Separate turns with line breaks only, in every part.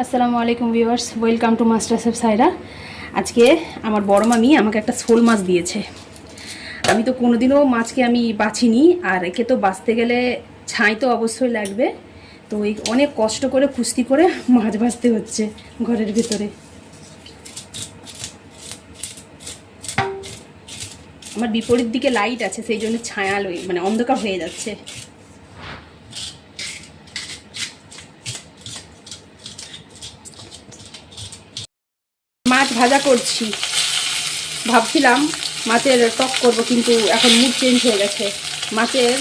আসসালামু আলাইকুম viewers, welcome to master chef সাইরা। আজকে আমার বড় মামি আমাকে একটা শোল মাছ দিয়েছে। আমি তো কোনোদিনও মাছকে আমি বাছিনি, আর একে তো বাছতে গেলে ছাই তো অবশ্যই লাগবে। তো এই অনেক কষ্ট করে কুস্তি করে মাছ ভাজতে হচ্ছে ঘরের ভিতরে। আমার বিপরীত দিকে লাইট আছে, সেই জন্য ছায়া মানে অন্ধকার হয়ে যাচ্ছে। মাছ ভাজা করছি, ভাবছিলাম মাছের টক করব, কিন্তু এখন মুড চেঞ্জ হয়ে গেছে। মাছের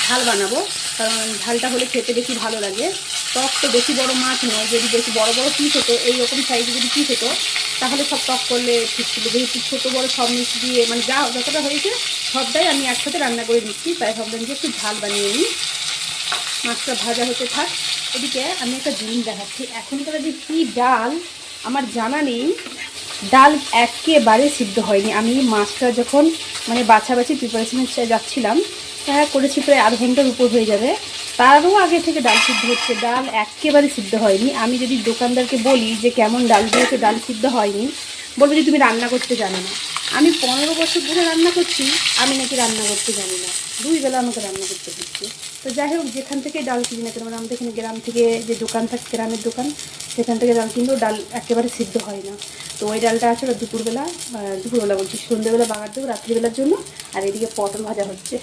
ঝাল বানাবো, কারণ ঝালটা হলে খেতে বেশি ভালো লাগে। টক তো বেশি বড় মাছ নয়, যদি বেশি বড় বড় পিস হতো, এইরকম সাইজে যদি পিস হতো তাহলে সব টক করলে ঠিক ছিল। যেহেতু ছোটো বড়ো সব মিক্স দিয়ে মানে যতটা হয়েছে সবটাই আমি একসাথে রান্না করে দিচ্ছি, তাই ভাবলাম যে একটু ঝাল বানিয়ে নিই। মাছটা ভাজা হতে থাক। এদিকে আমি একটা জিনিস দেখাচ্ছি, এখনকার যে কী ডাল আমার জানা নেই, ডাল একেবারে সিদ্ধ হয়নি। আমি মাছটা যখন মানে বাছাবাছি প্রিপারেশনে যাচ্ছিলাম, করেছি প্রায় আধ ঘন্টার উপর হয়ে যাবে, তারও আগে থেকে ডাল সিদ্ধ হচ্ছে। ডাল একেবারে সিদ্ধ হয়নি। আমি যদি দোকানদারকে বলি যে কেমন ডাল দিয়েছে, ডাল সিদ্ধ হয়নি, বলবে যে তুমি রান্না করতে জানো না। আমি 15 বছর ধরে রান্না করছি, আমি নাকি রান্না করতে জানি না। 2 বেলা আমাকে রান্না করতে হচ্ছে। তো যাই হোক, যেখান থেকে ডাল কিনি না কেন, আমাদের এখানে গ্রাম থেকে যে দোকান থাকে, গ্রামের দোকান, সেখান থেকে ডাল কিনলেও ডাল একেবারে সিদ্ধ হয় না। তো ওই ডালটা আছে দুপুরবেলা বলছি, সন্ধ্যেবেলা বাগার দেবো রাত্রিবেলার জন্য। আর এদিকে পটল ভাজা হচ্ছে,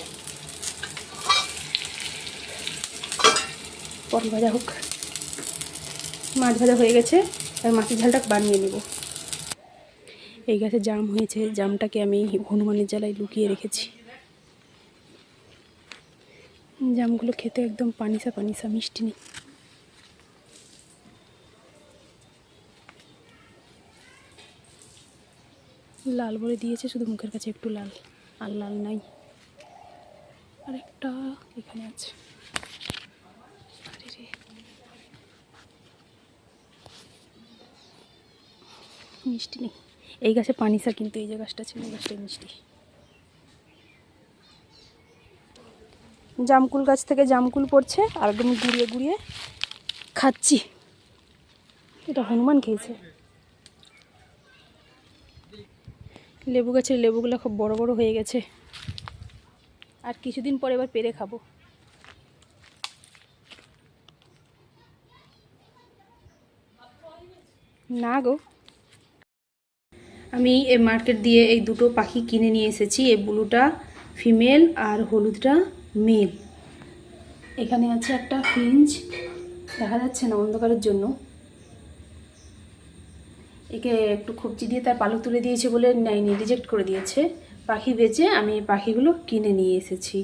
পটল ভাজা হোক। মাছ ভাজা হয়ে গেছে, আর মাছের ঝালটা বানিয়ে নেব। এই গাছে জাম হয়েছে, জামটাকে আমি হনুমানের জ্বালায় লুকিয়ে রেখেছি। জামগুলো খেতে একদম পানিসা পানিসা, মিষ্টি নেই। লাল বলে দিয়েছে, শুধু মুখের কাছে একটু লাল, আর লাল নাই। আরেকটা এখানে আছে। মিষ্টি নেই। এই গাছে পানিসা, কিন্তু এই যে গাছটা ছিল, গাছটা মিষ্টি। জামকুল গাছ থেকে জামকুল পড়ছে, আর একদম গুড়িয়ে গুড়িয়ে খাচ্ছি। এটা হনুমান খেয়েছে। লেবু গাছের লেবুগুলো খুব বড় বড় হয়ে গেছে, আর কিছুদিন পরে এবার পেরে খাবো। না গো, আমি এই মার্কেট দিয়ে এই দুটো পাখি কিনে নিয়ে এসেছি। এই ব্লুটা ফিমেল আর হলুদটা মেল। এখানে আছে একটা ফিঞ্চ, দেখা যাচ্ছে না অন্ধকারের জন্য। একে একটু কবজি দিয়ে তার পালক তুলে দিয়েছে বলে নেয়নি, রিজেক্ট করে দিয়েছে। পাখি বেচে আমি এই পাখিগুলো কিনে নিয়ে এসেছি।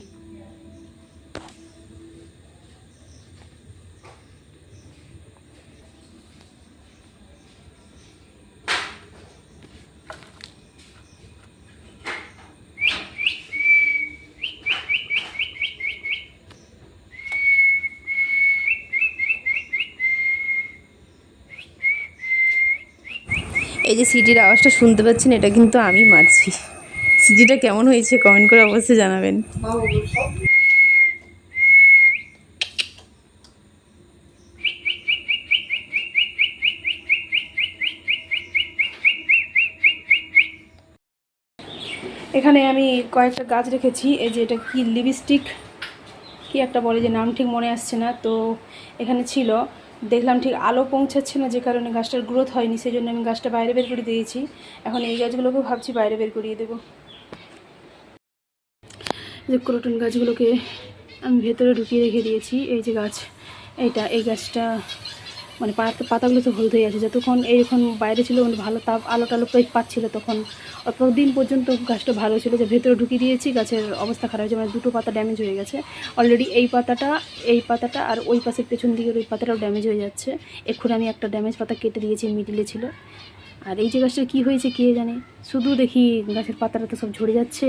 এই যে সিটির আওয়াজটা শুনতে পাচ্ছেন, এটা কিন্তু আমি মারছি। সিটিটা কেমন হয়েছে কমেন্ট করে অবশ্যই জানাবেন। এখানে আমি কয়েকটা গাছ রেখেছি। এই যে এটা কি লিপস্টিক কি একটা বলে, যে নাম ঠিক মনে আসছে না। তো এখানে ছিল, দেখলাম ঠিক আলো পৌঁছাচ্ছে না, যে কারণে গাছটার গ্রোথ হয়নি, সেই জন্য আমি গাছটা বাইরে বের করে দিয়েছি। এখন এই গাছগুলোকেও ভাবছি বাইরে বের করিয়ে দেবো। যে ক্রোটন গাছগুলোকে আমি ভেতরে ঢুকিয়ে রেখে দিয়েছি। এই যে গাছ, এই গাছটা মানে পাতাগুলো তো হলুদ হয়ে আছে। যতক্ষণ এইরকম বাইরে ছিল, মানে ভালো তাপ আলো টালো পাচ্ছিল, তখন অত দিন পর্যন্ত গাছটা ভালো ছিল। যে ভেতরে ঢুকিয়ে দিয়েছি, গাছের অবস্থা খারাপ হয়েছে, মানে দুটো পাতা ড্যামেজ হয়ে গেছে অলরেডি। এই পাতাটা আর ওই পাশের পেছন দিকের ওই পাতাটাও ড্যামেজ হয়ে যাচ্ছে। এক্ষুনি আমি একটা ড্যামেজ পাতা কেটে দিয়েছি, মিডিলে ছিল। আর এই যে গাছটা কী হয়েছে কে জানে, শুধু দেখি গাছের পাতাটা তো সব ঝরে যাচ্ছে।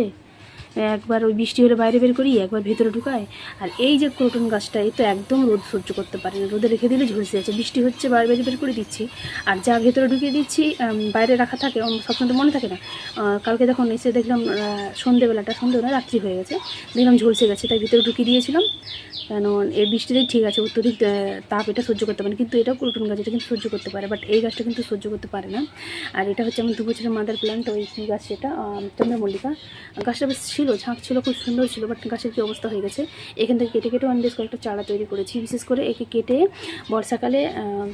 একবার ওই বৃষ্টি হলে বাইরে বের করি, একবার ভেতরে ঢুকাই। আর এই যে ক্রোটন গাছটা, এই তো একদম রোদ সহ্য করতে পারে না, রোদে রেখে দিলে ঝলসে যাচ্ছে। বৃষ্টি হচ্ছে বাইরে বের করে দিচ্ছি, আর যা ভেতরে ঢুকিয়ে দিচ্ছি বাইরে রাখা থাকে, সবসময় তো মনে থাকে না। কালকে যখন এসে দেখলাম সন্ধে না রাত্রি হয়ে গেছে, দেখলাম ঝলসে গেছে, তাই ভিতরে ঢুকিয়ে দিয়েছিলাম। কেন এই বৃষ্টিতেই ঠিক আছে, অত্যধিক তাপ এটা সহ্য করতে পারে, কিন্তু এটাও ক্রোটন গাছ, এটা কিন্তু সহ্য করতে পারে, বাট এই গাছটা কিন্তু সহ্য করতে পারে না। আর এটা হচ্ছে আমার 2 বছরের মাদার প্ল্যান্ট, ওই কী গাছ সেটা, চন্দ্রমল্লিকা। গাছটা বেশ ছিল, ঝাঁক ছিল, খুব সুন্দর ছিল, বাট গাছের কী অবস্থা হয়ে গেছে। এখান থেকে কেটে কেটেও আমি বেশ কয়েকটা চারা তৈরি করেছি। বিশেষ করে একে কেটে বর্ষাকালে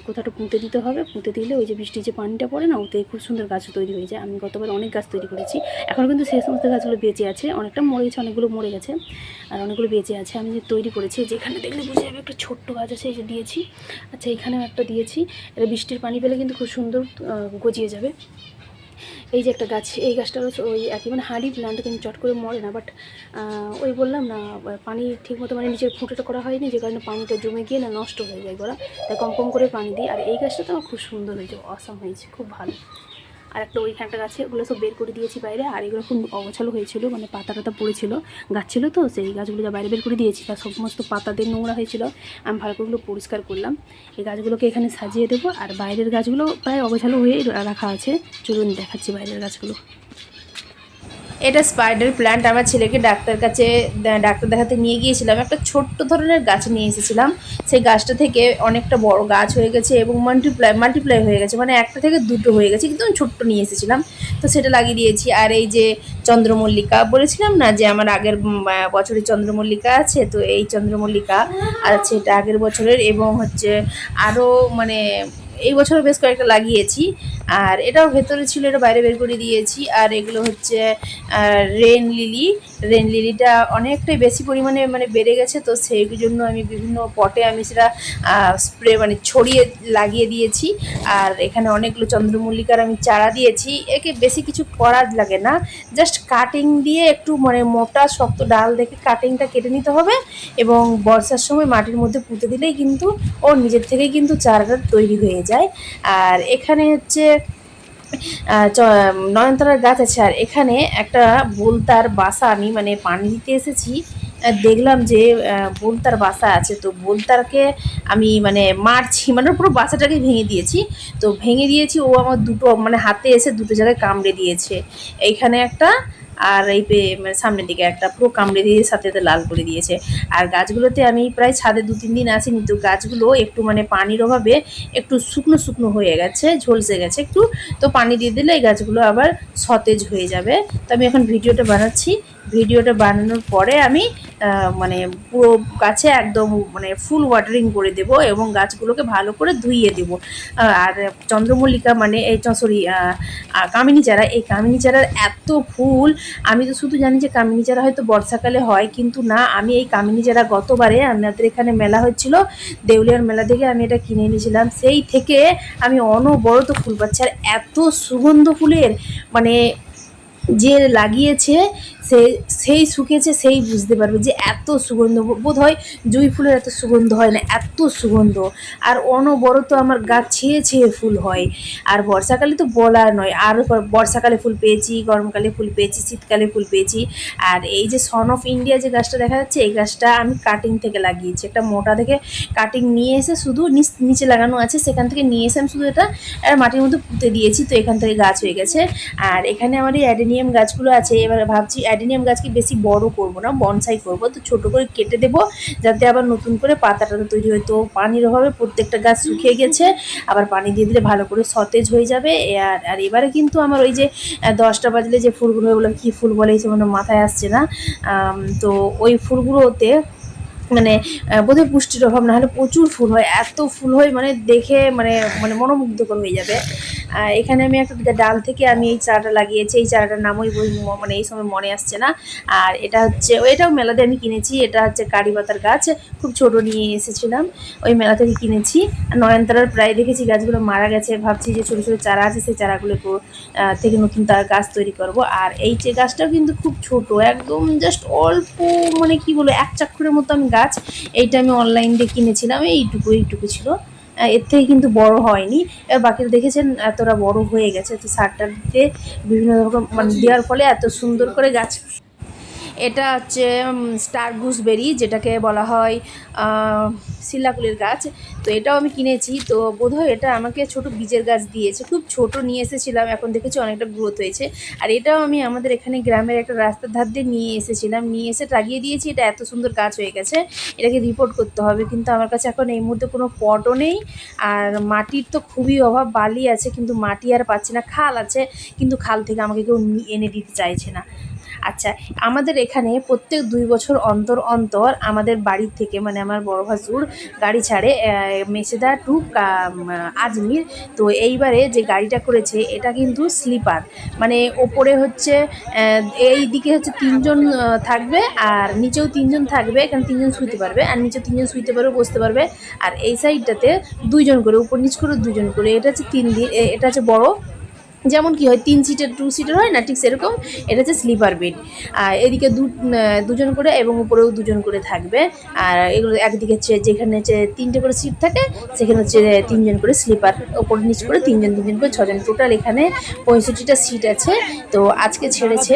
কোথাও পুঁতে দিতে হবে, পুঁতে দিলে ওই যে বৃষ্টির যে পানিটা পড়ে না, ওতে খুব সুন্দর গাছ তৈরি হয়ে যায়। আমি গতবার অনেক গাছ তৈরি করেছি, এখনও কিন্তু সেই সমস্ত গাছগুলো বেঁচে আছে, অনেকটা মরে গেছে, অনেকগুলো মরে গেছে, আর অনেকগুলো বেঁচে আছে। আমি যে তৈরি করেছি, যেখানে দেখলে বুঝে যাবে একটা ছোট্ট গাছ আছে, এই যে দিয়েছি। আচ্ছা, এখানেও একটা দিয়েছি, এটা বৃষ্টির পানি পেলে কিন্তু খুব সুন্দর গজিয়ে যাবে। এই যে একটা গাছ, এই গাছটা হচ্ছে ওই একই মানে হাঁড়ি প্ল্যান্ট, কিন্তু চট করে মরে না, বাট ওই বললাম না পানি ঠিক মতো মানে নিচের ফুটোটা করা হয়নি, যে কারণে পানিটা জমে গিয়ে না নষ্ট হয়ে যায় গোড়া, তাই কম কম করে পানি দিই। আর এই গাছটা তো আমার খুব সুন্দর হয়েছে, অসাম হয়েছে, খুব ভালো। আর একটা ওইখানটা গাছে, ওগুলো সব বের করে দিয়েছি বাইরে। আর এগুলো খুব অগোছালো হয়েছিল, মানে পাতা টাতা পড়েছিল, গাছ ছিল তো, সেই গাছগুলো যা বাইরে বের করে দিয়েছি, তার সমস্ত পাতাদের নোংরা হয়েছিল, আমি ভালো করে পরিষ্কার করলাম। এই গাছগুলোকে এখানে সাজিয়ে দেবো। আর বাইরের গাছগুলো প্রায় অগোছালো হয়ে রাখা আছে, চলুন দেখাচ্ছি বাইরের গাছগুলো।
এটা স্পাইডার প্ল্যান্ট। আমার ছেলেকে ডাক্তার দেখাতে নিয়ে গিয়েছিলাম, একটা ছোট্ট ধরনের গাছ নিয়ে এসেছিলাম। সেই গাছটা থেকে অনেকটা বড় গাছ হয়ে গেছে এবং মাল্টিপ্লাই হয়ে গেছে, মানে একটা থেকে দুটো হয়ে গেছে, কিন্তু আমি ছোট্ট নিয়ে এসেছিলাম, তো সেটা লাগিয়ে দিয়েছি। আর এই যে চন্দ্রমল্লিকা বলেছিলাম না যে আমার আগের বছরের চন্দ্রমল্লিকা আছে, তো এই চন্দ্রমল্লিকা আছে, এটা আগের বছরের, এবং হচ্ছে আরও মানে এই বছর বেশ কয়েকটা লাগিয়েছি। আর এটাও ভেতরে ছিল, এটা বাইরে বের করে দিয়েছি। আর এগুলো হচ্ছে রেন লিলিটা অনেকটাই বেশি পরিমাণে মানে বেড়ে গেছে, তো সেই জন্য আমি বিভিন্ন পটে আমি সেটা স্প্রে মানে ছড়িয়ে লাগিয়ে দিয়েছি। আর এখানে অনেকগুলো চন্দ্রমল্লিকার আমি চারা দিয়েছি। একে বেশি কিছু করার লাগে না, জাস্ট কাটিং দিয়ে একটু মানে মোটা শক্ত ডাল দেখে কাটিংটা কেটে নিতে হবে, এবং বর্ষার সময় মাটির মধ্যে পুঁতে দিলেই কিন্তু ও নিজের থেকেই কিন্তু চারাটা তৈরি হয়ে যায়। আর এখানে হচ্ছে নয়নতারার গাছ আছে। আর এখানে একটা বোলতার বাসা আমি মানে পানি দিতে এসেছি, দেখলাম যে বোলতার বাসা আছে, তো বোলতারকে আমি মানে মারছি, মানে পুরো বাসাটাকে ভেঙে দিয়েছি। তো ভেঙে দিয়েছি, ও আমার দুটো মানে হাতে এসে দুটো জায়গায় কামড়ে দিয়েছে, এইখানে একটা, আর এই মানে সামনের দিকে একটা, পুরো কামড়ে দিয়ে সাথে লাল করে দিয়েছে। আর গাছগুলোতে আমি প্রায় ছাদে 2-3 দিন আসি, কিন্তু গাছগুলো একটু মানে পানির অভাবে একটু শুকনো শুকনো হয়ে গেছে, ঝলসে গেছে একটু, তো পানি দিয়ে দিলে এই গাছগুলো আবার সতেজ হয়ে যাবে। তো আমি এখন ভিডিওটা বানাচ্ছি, ভিডিওটা বানানোর পরে আমি মানে পুরো গাছে একদম মানে ফুল ওয়াটারিং করে দেব, এবং গাছগুলোকে ভালো করে ধুইয়ে দেব। আর চন্দ্রমল্লিকা মানে এই সরি কামিনী চারা, এই কামিনী চারার এত ফুল, আমি তো শুধু জানি যে কামিনী চারা হয়তো বর্ষাকালে হয়, কিন্তু না, আমি এই কামিনী চারা গতবারে আমাদের এখানে মেলা হচ্ছিল, দেউলিয়ার মেলা থেকে আমি এটা কিনে এনেছিলাম, সেই থেকে আমি অনবরত ফুল পাচ্ছি। আর এত সুগন্ধ ফুলের, মানে যে লাগিয়েছে সেই শুকেছে সেই বুঝতে পারবে যে এত সুগন্ধ, বোধ হয় জুঁই ফুলের এত সুগন্ধ হয় না, এত সুগন্ধ। আর অনবরত আমার গাছ ছেয়ে ছেয়ে ফুল হয়। আর বর্ষাকালে তো বলার নয়, আর বর্ষাকালে ফুল পেয়েছি, গরমকালে ফুল পেয়েছি, শীতকালে ফুল পেয়েছি। আর এই যে সন অফ ইন্ডিয়া যে গাছটা দেখা যাচ্ছে, এই গাছটা আমি কাটিং থেকে লাগিয়েছি, একটা মোটা থেকে কাটিং নিয়ে এসে শুধু নিচে লাগানো আছে, সেখান থেকে নিয়ে এসে আমি শুধু এটা মাটির মধ্যে পুঁতে দিয়েছি, তো এখান থেকে গাছ হয়ে গেছে। আর এখানে আমার এই অ্যাডেনিয়াম গাছগুলো আছে, এবার ভাবছি অ্যাডেনিয়াম গাছকে বেশি বড় করব না, বনসাই করব, তো ছোট করে কেটে দেবো, যাতে আবার নতুন করে পাতা টাতা তৈরি হয়। তো পানির অভাবে প্রত্যেকটা গাছ শুকিয়ে গেছে, আবার পানি দিয়ে দিলে ভালো করে সতেজ হয়ে যাবে। আর এবারে কিন্তু আমার ওই যে 10টা বাজলে যে ফুলগুলো, ওগুলো কী ফুল বলে এই মানে মাথায় আসছে না, তো ওই ফুলগুলোতে মানে বোধহয় পুষ্টির অভাব, না হলে প্রচুর ফুল হয়, এত ফুল হয় মানে দেখে মানে মানে মনোমুগ্ধকর হয়ে যাবে। এখানে আমি একটা ডাল থেকে আমি এই চারাটা লাগিয়েছি, এই চারাটার নাম ওই মানে এই সময় মনে আসছে না। আর এটা হচ্ছে, এটাও মেলাতে আমি কিনেছি, এটা হচ্ছে কারি পাতার গাছ, খুব ছোট নিয়ে এসেছিলাম, ওই মেলা থেকে কিনেছি। আর নয়নতারার প্রায় দেখেছি গাছগুলো মারা গেছে, ভাবছি যে ছোটো ছোটো চারা আছে, সেই চারাগুলো থেকে নতুন তার গাছ তৈরি করব। আর এই যে গাছটাও কিন্তু খুব ছোট, একদম জাস্ট অল্প, মানে কি বলবো, এক চাক্ষুরের মতো আমি গাছ। এইটা আমি অনলাইন দিয়ে কিনেছিলাম, এইটুকু ছিল, এর থেকে কিন্তু বড় হয়নি। এবার বাকিটা দেখেছেন এতটা বড় হয়ে গেছে, তো সারটা দিতে বিভিন্ন রকম মানে দেওয়ার ফলে এত সুন্দর করে গাছ এটা হচ্ছে স্টার গুসবেরি, যেটাকে বলা হয় শিলাকুলের গাছ। তো এটাও আমি কিনেছি। তো বোধহয় এটা আমাকে ছোট বীজের গাছ দিয়েছে, খুব ছোট নিয়ে এসেছিলাম, এখন দেখেছি অনেকটা গ্রোথ হয়েছে। আর এটাও আমি আমাদের এখানে গ্রামের একটা রাস্তার ধার দিয়ে নিয়ে এসেছিলাম, নিয়ে এসে লাগিয়ে দিয়েছি। এটা এত সুন্দর গাছ হয়ে গেছে, এটাকে রিপোর্ট করতে হবে। কিন্তু আমার কাছে এখন এই মুহূর্তে কোনো পটও নেই, আর মাটির তো খুবই অভাব। বালি আছে কিন্তু মাটি আর পাচ্ছি না। খাল আছে কিন্তু খাল থেকে আমাকে কেউ এনে দিতে চাইছে না। আচ্ছা, আমাদের এখানে প্রত্যেক 2 বছর অন্তর অন্তর আমাদের বাড়ির থেকে, মানে আমার বড় ভাসুর গাড়ি ছাড়ে মেছেদা টু আজমির। তো এইবারে যে গাড়িটা করেছে এটা কিন্তু স্লিপার, মানে ওপরে হচ্ছে এই দিকে হচ্ছে 3 জন থাকবে, আর নিচেও 3 জন থাকবে। এখানে 3 জন শুইতে পারবে, আর নিচে 3 জন শুইতে পারবে, বসতে পারবে। আর এই সাইডটাতে 2 জন করে, উপর নিচ করে 2 জন করে। এটা হচ্ছে 3 দিন, এটা হচ্ছে বড়, যেমন কি হয় 3 সিটের 2 সিটের হয় না, ঠিক সেরকম। এটা হচ্ছে স্লিপার বেড। আর এদিকে দুজন করে এবং উপরেও 2 জন করে থাকবে। আর এগুলো একদিকে হচ্ছে যেখানে হচ্ছে 3টে করে সিট থাকে, সেখানে হচ্ছে 3 জন করে স্লিপার, ওপর নিচ করে 3 জন 2 জন করে 6 জন। টোটাল এখানে 65টা সিট আছে। তো আজকে ছেড়েছে,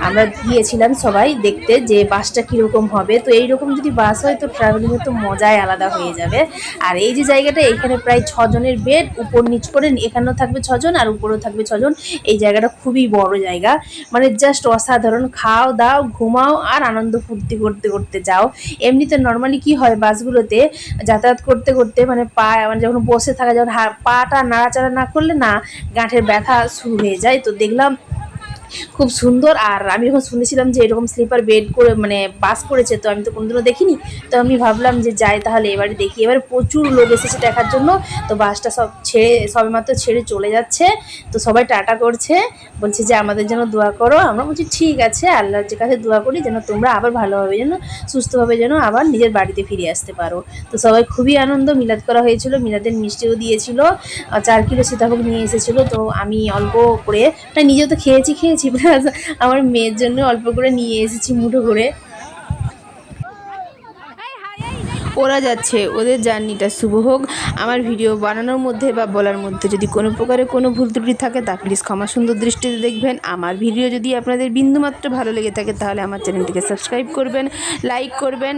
আমরা গিয়েছিলাম সবাই দেখতে যে বাসটা কীরকম হবে। তো এইরকম যদি বাস হয় তো ট্রাভেলিংয়ের তো মজাই আলাদা হয়ে যাবে। আর এই যে জায়গাটা, এখানে প্রায় 6 জনের বেড, উপর নিচ করে। এখানেও থাকবে 6 জন আর উপরেও থাকবে 6 জন। এই জায়গাটা খুবই বড় জায়গা, মানে জাস্ট অসাধারণ। খাও দাও, ঘুমাও, আর আনন্দ ফুর্তি করতে করতে যাও। এমনিতে নর্মালি কি হয়, বাসগুলোতে যাতায়াত করতে করতে মানে মানে যখন বসে থাকা, যখন পাটা নাড়াচাড়া না করলে না গাঁটের ব্যথা শুরু হয়ে যায়। তো দেখলাম খুব সুন্দর। আর আমি যখন শুনেছিলাম যে এরকম স্লিপার বেড করে মানে বাস করেছে, তো আমি তো কোনোদিনও দেখিনি। তো আমি ভাবলাম যে যাই তাহলে এবারে দেখি। এবারে প্রচুর লোক এসেছে দেখার জন্য। তো বাসটা সবেমাত্র ছেড়ে চলে যাচ্ছে। তো সবাই টাটা করছে, বলছে যে আমাদের জন্য দোয়া করো। আমরা বলছি ঠিক আছে, আল্লাহর কাছে দোয়া করি যেন তোমরা আবার ভালোভাবে, যেন সুস্থভাবে যেন আবার নিজের বাড়িতে ফিরে আসতে পারো। তো সবাই খুবই আনন্দ। মিলাদ করা হয়েছিল, মিলাদের মিষ্টিও দিয়েছিল, 4 কিলো সীতাভোগ নিয়ে এসেছিলো। তো আমি অল্প করে, মানে নিজেও তো খেয়েছি, প্লাস আমার মেয়ের জন্য অল্প করে নিয়ে এসেছি মুঠো করে। ওরা যাচ্ছে, ওদের জার্নিটা শুভ হোক। আমার ভিডিও বানানোর মধ্যে বা বলার মধ্যে যদি কোনো প্রকারে কোনো ভুল ত্রুটি থাকে তা প্লিজ ক্ষমা সুন্দর দৃষ্টিতে দেখবেন। আমার ভিডিও যদি আপনাদের বিন্দুমাত্র ভালো লেগে থাকে তাহলে আমার চ্যানেলটিকে সাবস্ক্রাইব করবেন, লাইক করবেন,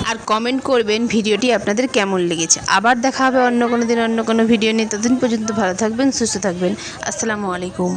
আর কমেন্ট করবেন ভিডিওটি আপনাদের কেমন লেগেছে। আবার দেখা হবে অন্য কোনো দিন অন্য কোনো ভিডিও নিয়ে। ততদিন পর্যন্ত ভালো থাকবেন, সুস্থ থাকবেন। আসসালামু আলাইকুম।